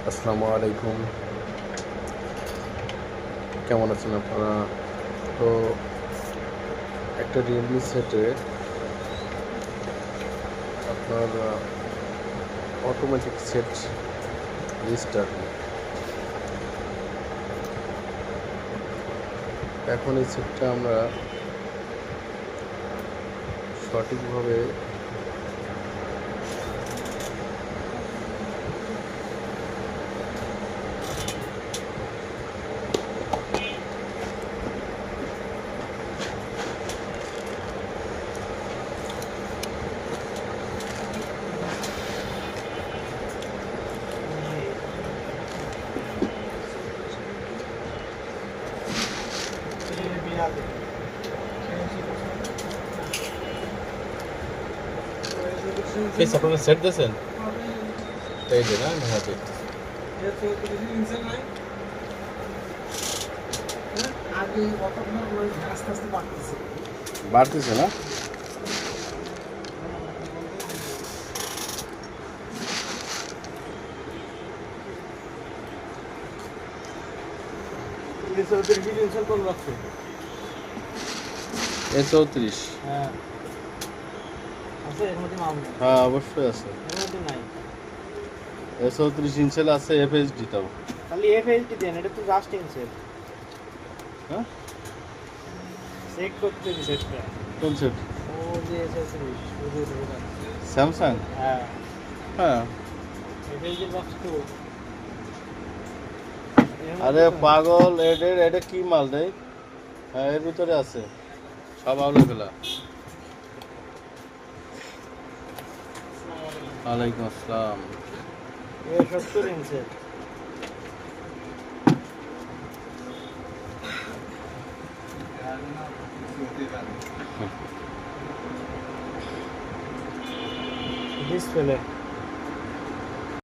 আসসালামু আলাইকুম। কেমন আছেন আপনারা? তো একটা রিয়েলমি সেটে আপনার অটোমেটিক সেট রিস্টার্ট। এখন এই সেটটা আমরা সঠিকভাবে Fez আপনারা সেট দিয়েছেন? এই যে না হ্যাঁ দেখতেছি। বাড়তেছে না? A34 হ্যাঁ অবশ্যই আছে। A34 ইঞ্চেল আছে, FHD টাও। খালি এফএসডি দেন, এটা তো জাস্ট ইনসেট। হ্যাঁ চেক করতে দিই সেটটা। কোন সেট? ও যে এসএসডি স্যামসাং? হ্যাঁ, হ্যাঁ। এফএসডি বক্স তো আরে পাগল, এটা কি মাল রে? হ্যাঁ এর ভিতরে আছে সব আউলেবেলা। ওয়ালাইকুম আসসালাম। এ 70 ইনসেট। ডিসপ্লে